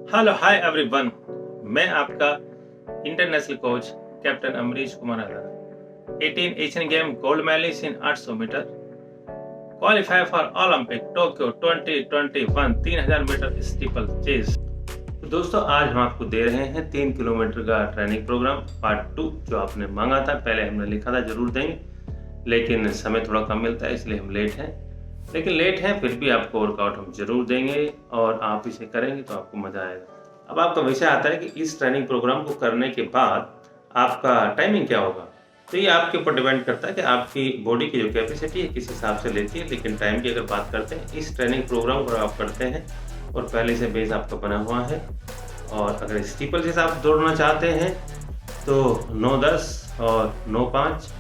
Hello hi everyone, मैं आपका international coach captain Amrish Kumar Azad. 18 Asian game gold medalist in 800 meter, qualify for Olympic Tokyo 2021 3000 meter steeple chase. तो दोस्तों, आज हम आपको दे रहे हैं 3 किलोमीटर का ट्रेनिंग प्रोग्राम पार्ट 2 जो आपने मांगा था। पहले हमने लिखा था जरूर देंगे, लेकिन समय थोड़ा कम मिलता है इसलिए हम लेट हैं। लेकिन लेट हैं फिर भी आपको वर्कआउट हम जरूर देंगे और आप इसे करेंगे तो आपको मजा आएगा। अब आपका विषय आता है कि इस ट्रेनिंग प्रोग्राम को करने के बाद आपका टाइमिंग क्या होगा। तो ये आपके ऊपर डिपेंड करता है कि आपकी बॉडी की जो कैपेसिटी है किस हिसाब से लेती है। लेकिन टाइम की अगर बात करते हैं, इस ट्रेनिंग प्रोग्राम को आप करते हैं और पहले से बेस आपका बना हुआ है, और अगर स्टीपल से आप दौड़ना चाहते हैं तो 9:10 और 9:05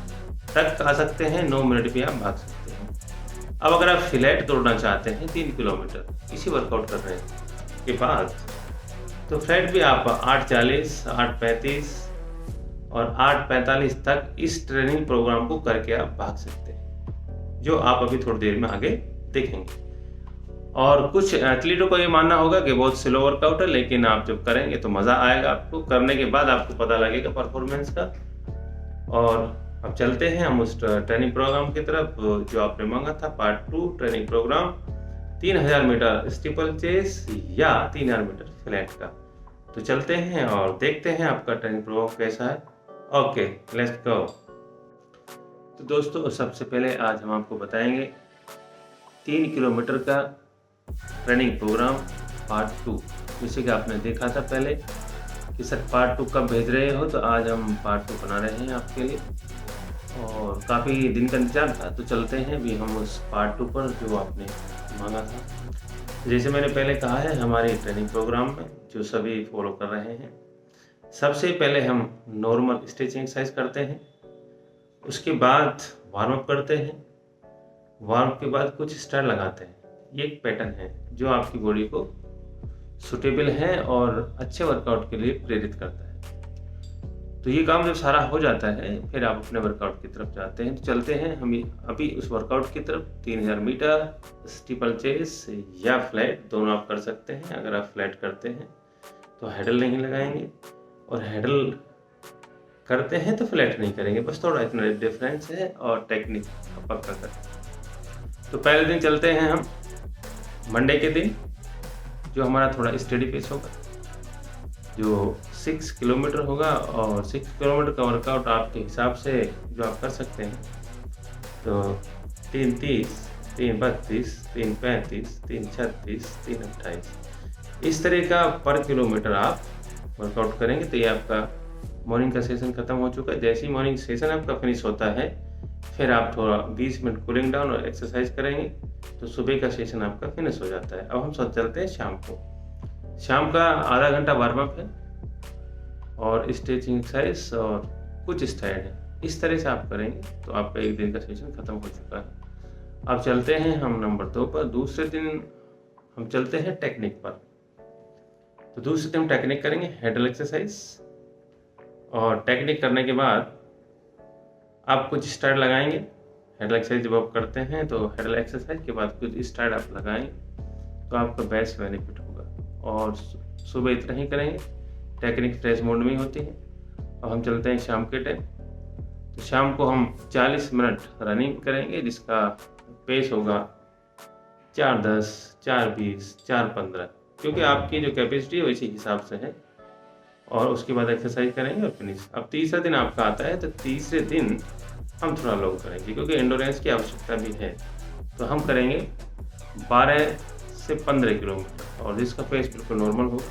तक आ सकते हैं। 9 मिनट भी आप भाग सकते हैं। अब अगर आप फ्लैट दौड़ना चाहते हैं 3 किलोमीटर इसी वर्कआउट करने के बाद, तो फ्लैट भी आप 8:40, 8:35 और 8:45 तक इस ट्रेनिंग प्रोग्राम को करके आप भाग सकते हैं, जो आप अभी थोड़ी देर में आगे देखेंगे। और कुछ एथलीटों को ये मानना होगा कि बहुत स्लो वर्कआउट है, लेकिन आप जब करेंगे तो मज़ा आएगा आपको। करने के बाद आपको पता लगेगा परफॉर्मेंस का। और अब चलते हैं हम उस ट्रेनिंग प्रोग्राम की तरफ जो आपने मांगा था, part 2 training program 3000 meter steeple chase या 3000 मीटर फ्लैट का। तो चलते हैं और देखते हैं आपका ट्रेनिंग प्रोग्राम कैसा है। Okay, let's go. तो दोस्तों, सबसे पहले आज हम आपको बताएंगे 3 किलोमीटर का ट्रेनिंग प्रोग्राम पार्ट 2। जैसे कि आपने देखा था पहले कि सर पार्ट 2 कब भेज रहे हो, तो आज हम पार्ट 2 बना रहे हैं आपके लिए और काफ़ी दिन का इंतजार था। तो चलते हैं अभी हम उस पार्ट 2 पर जो आपने मांगा था। जैसे मैंने पहले कहा है, हमारे ट्रेनिंग प्रोग्राम में जो सभी फॉलो कर रहे हैं, सबसे पहले हम नॉर्मल स्ट्रेचिंग एक्सरसाइज करते हैं, उसके बाद वार्म अप करते हैं, वार्म अप के बाद कुछ स्टार लगाते हैं। ये एक पैटर्न है जो आपकी बॉडी को सुटेबल है और अच्छे वर्कआउट के लिए प्रेरित करता है। तो ये काम जब सारा हो जाता है फिर आप अपने वर्कआउट की तरफ जाते हैं। तो चलते हैं हम अभी उस वर्कआउट की तरफ। 3000 मीटर स्टीपल चेस या फ्लैट दोनों आप कर सकते हैं। अगर आप फ्लैट करते हैं तो हैडल नहीं लगाएंगे, और हैडल करते हैं तो फ्लैट नहीं करेंगे, बस थोड़ा इतना डिफरेंस है। और टेक्निक पक्का करें। तो पहले दिन चलते हैं हम मंडे के दिन, जो हमारा थोड़ा स्टडी पेस होगा, जो 6 किलोमीटर होगा। और 6 किलोमीटर का वर्कआउट आपके हिसाब से जो आप कर सकते हैं, तो 3:30, 3:32, 3:35, 3:36, 3:28 इस तरह का पर किलोमीटर आप वर्कआउट करेंगे। तो ये आपका मॉर्निंग का सेशन खत्म हो चुका है। जैसे ही मॉर्निंग सेशन आपका फिनिश होता है, फिर आप थोड़ा 20 मिनट कूलिंग डाउन और एक्सरसाइज करेंगे, तो सुबह का सेशन आपका फिनिश हो जाता है। अब हम सब चलते हैं शाम को। शाम का आधा घंटा वार्म अप है और स्ट्रेचिंग एक्सरसाइज और कुछ स्टाइल है। इस तरह से आप करेंगे तो आपका एक दिन का सेशन खत्म हो चुका है। अब चलते हैं हम नंबर 2 पर। दूसरे दिन हम चलते हैं टेक्निक पर। तो दूसरे दिन हम टेक्निक करेंगे हैंडल एक्सरसाइज, और टेक्निक करने के बाद आप कुछ स्टाइल लगाएंगे। हैंडल एक्सरसाइज जब आप करते हैं तो हैंडल एक्सरसाइज के बाद कुछ स्टाइल आप लगाएंगे तो आपका बेस्ट बेनिफिट होगा। और सुबह इतना ही करेंगे। टेक्निक फ्रेश मोड में ही होती है। अब हम चलते हैं शाम के टाइम। तो शाम को हम 40 मिनट रनिंग करेंगे, जिसका पेस होगा 4:10, 4:20, 4:15, क्योंकि आपकी जो कैपेसिटी है उसी हिसाब से है। और उसके बाद एक्सरसाइज करेंगे और फिनिश। अब तीसरा दिन आपका आता है, तो तीसरे दिन हम थोड़ा लॉन्ग करेंगे क्योंकि एंडोरेंस की आवश्यकता भी है। तो हम करेंगे 12 से 15 किलोमीटर, और जिसका पेस बिल्कुल नॉर्मल होगा।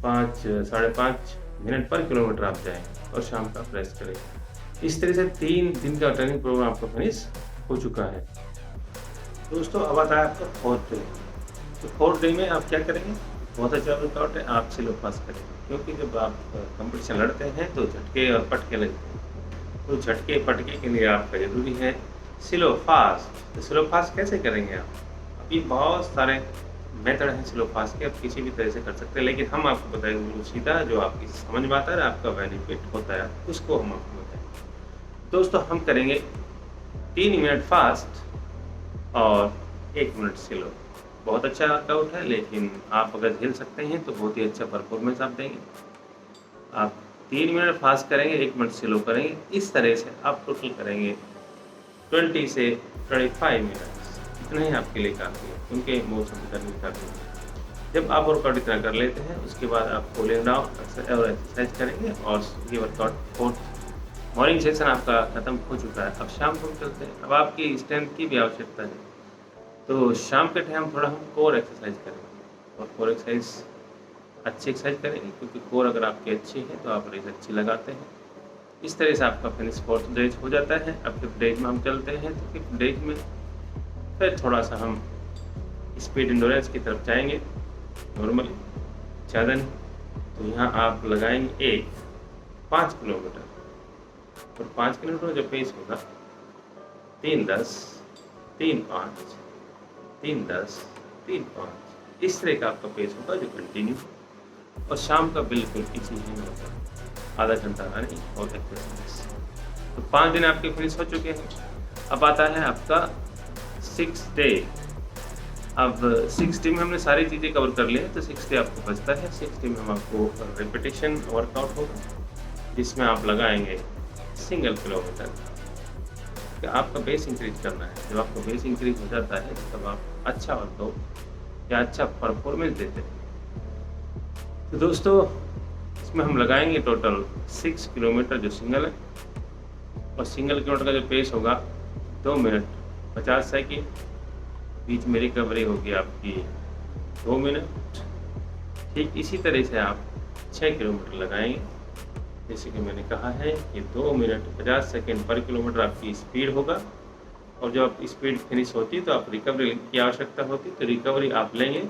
5 साढ़े 5 मिनट पर किलोमीटर आप जाएंगे और शाम का रेस्ट करेंगे। इस तरह से 3 दिन का ट्रेनिंग प्रोग्राम आपका फिनिश हो चुका है। दोस्तों, अब आता है आपका 4th डे। तो 4th डे में आप क्या करेंगे? बहुत अच्छा वर्कआउट है, आप स्लो फास्ट करेंगे, क्योंकि जब आप कंपटीशन लड़ते हैं तो झटके और पटके लगते हैं। तो झटके पटके के लिए आपका जरूरी है स्लो फास्ट। तो स्लो फास्ट कैसे करेंगे आप? अभी बहुत सारे मेथड हैं स्लो फास्ट के, आप किसी भी तरह से कर सकते हैं, लेकिन हम आपको बताएंगे वो सीधा जो आपकी समझ में आता है, आपका बेनिफिट होता है, उसको हम आपको बताएंगे। दोस्तों, हम करेंगे 3 मिनट फास्ट और 1 मिनट स्लो। बहुत अच्छा वर्कआउट है, लेकिन आप अगर झेल सकते हैं तो बहुत ही अच्छा परफॉर्मेंस आप देंगे। आप 3 मिनट फास्ट करेंगे, 1 मिनट स्लो करेंगे, इस तरह से आप टोटल करेंगे 20 से 25 मिनट्स। इतना ही आपके लिए काफ़ी है, क्योंकि मौसम गर्मी काफ़ी है। जब आप वर्कआउट इतना कर लेते हैं, उसके बाद आप कूलिंग डाउन और एक्सरसाइज करेंगे और ये वर्कआउट फोर्थ मॉर्निंग सेशन आपका खत्म हो चुका है। अब शाम को हम चलते हैं। अब आपकी स्ट्रेंथ की भी आवश्यकता है, तो शाम के टाइम थोड़ा हम कोर एक्सरसाइज करेंगे और कोर एक्सरसाइज अच्छी एक्सरसाइज करेंगे, क्योंकि कोर अगर आपकी अच्छी है तो आप रेस अच्छी लगाते हैं। इस तरह से आपका फिनिश फोर्थ डेज हो जाता है। अब फिफ्थ डेज में हम चलते हैं, तो फिफ्थ डेज में फिर थोड़ा सा हम स्पीड इंडोरेंस की तरफ जाएंगे, नॉर्मली ज़्यादा नहीं। तो यहाँ आप लगाएंगे 5 किलोमीटर, और 5 किलोमीटर जो पेस होगा 3-10, 3-5, 3-10, 3-5, इस तरह का आपका पेस होगा जो कंटिन्यू। और शाम का बिल्कुल इसी ही होगा, आधा घंटा रनिंग और एक्सरसाइज। तो 5 दिन आपके फिनिश हो चुके हैं। अब आता है आपका 6th डे। अब 6th डे में हमने सारी चीज़ें कवर कर ली हैं, तो 6th डे आपको बचता है। 6th डे में हम आपको रिपीटेशन वर्कआउट होगा, जिसमें आप लगाएंगे सिंगल किलोमीटर। कि आपका बेस इंक्रीज करना है। जब आपका बेस इंक्रीज हो जाता है तब आप अच्छा वर्कआउट या अच्छा परफॉर्मेंस देते हैं। तो दोस्तों, इसमें हम लगाएंगे टोटल 6 किलोमीटर जो सिंगल है, और सिंगल किलोमीटर का जो पेस होगा 2 मिनट 50 सेकेंड, बीच में रिकवरी होगी आपकी 2 मिनट। ठीक इसी तरह से आप 6 किलोमीटर लगाएंगे। जैसे कि मैंने कहा है कि 2 मिनट 50 सेकेंड पर किलोमीटर आपकी स्पीड होगा, और जब आप स्पीड फिनिश होती है तो आप रिकवरी की आवश्यकता होती है, तो रिकवरी आप लेंगे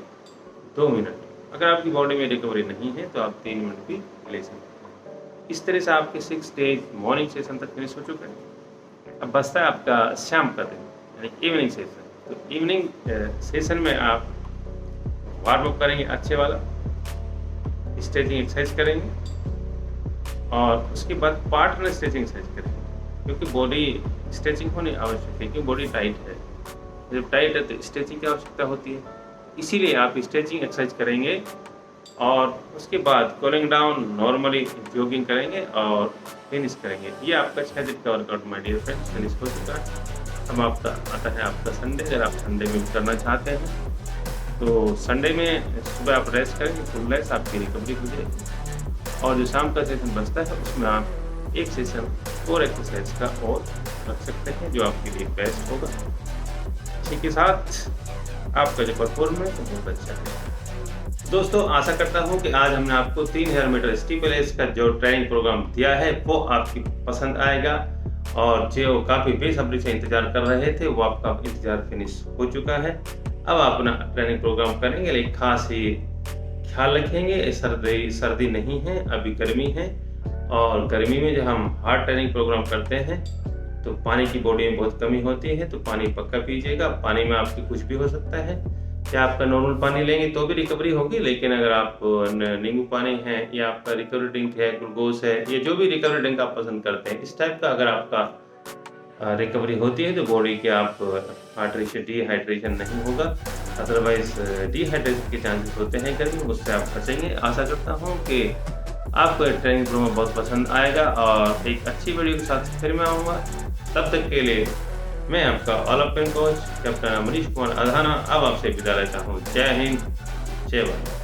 2 मिनट। अगर आपकी बॉडी में रिकवरी नहीं है तो आप 3 मिनट भी ले सकते हैं। इस तरह से आपके 6 डेज मॉर्निंग सेशन तक फिनिश हो चुके हैं। अब बचता है आपका शाम का दिन, यानी इवनिंग सेशन। तो इवनिंग सेशन में आप वार्म अप करेंगे अच्छे वाला, स्ट्रेचिंग एक्सरसाइज करेंगे, और उसके बाद पार्टनर स्ट्रेचिंग एक्सरसाइज करेंगे, क्योंकि बॉडी स्ट्रेचिंग होनी आवश्यक है, क्योंकि बॉडी टाइट है। जब टाइट है तो स्ट्रेचिंग की आवश्यकता होती है, इसीलिए आप स्ट्रेचिंग एक्सरसाइज करेंगे। और उसके बाद कूलिंग डाउन, नॉर्मली जॉगिंग करेंगे और फिनिश करेंगे। ये आपका 6 दिन का workout my dear friend finish हो चुका है। अब आपका आता है आपका संडे। अगर आप संडे में करना चाहते हैं तो संडे में सुबह आप रेस्ट करेंगे, फुल रेस्ट, आपकी रिकवरी हो जाएगी। और जो शाम का सेशन बचता है उसमें आप एक सेशन और एक्सरसाइज का और रख सकते हैं, जो आपके लिए बेस्ट होगा। इसी के साथ आपका जो परफॉर्मेंस है बहुत अच्छा है। दोस्तों, आशा करता हूं कि आज हमने आपको 3000 मीटर स्टीपलेज का जो ट्रेनिंग प्रोग्राम दिया है वो आपकी पसंद आएगा, और जो काफ़ी बेसब्री से इंतजार कर रहे थे वो आपका इंतजार फिनिश हो चुका है। अब आप अपना ट्रेनिंग प्रोग्राम करेंगे, लेकिन खास ही ख्याल रखेंगे, सर्दी नहीं है, अभी गर्मी है। और गर्मी में जब हम हार्ड ट्रेनिंग प्रोग्राम करते हैं तो पानी की बॉडी में बहुत कमी होती है, तो पानी पक्का पीजिएगा। पानी में आपकी कुछ भी हो सकता है, या आपका नॉर्मल पानी लेंगे तो भी रिकवरी होगी, लेकिन अगर आप नींबू पानी है या आपका रिकवरी ड्रिंक है, ग्लूकोज है, ये जो भी रिकवरी ड्रिंक आप पसंद करते हैं, इस टाइप का अगर आपका रिकवरी होती है तो बॉडी के आप डिहाइड्रेशन नहीं होगा। अदरवाइज डिहाइड्रेशन के चांसेस होते हैं गर्मी, उससे आप बचेंगे। आशा करता हूँ कि आपको ट्रेनिंग प्रोग्राम बहुत पसंद आएगा, और एक अच्छी वीडियो के साथ फिर मैं आऊँगा। तब तक के लिए मैं आपका Olympic coach captain Amrish Kumar Adhana अब आपसे विदा लेता हूँ। जय हिंद, जय भारत।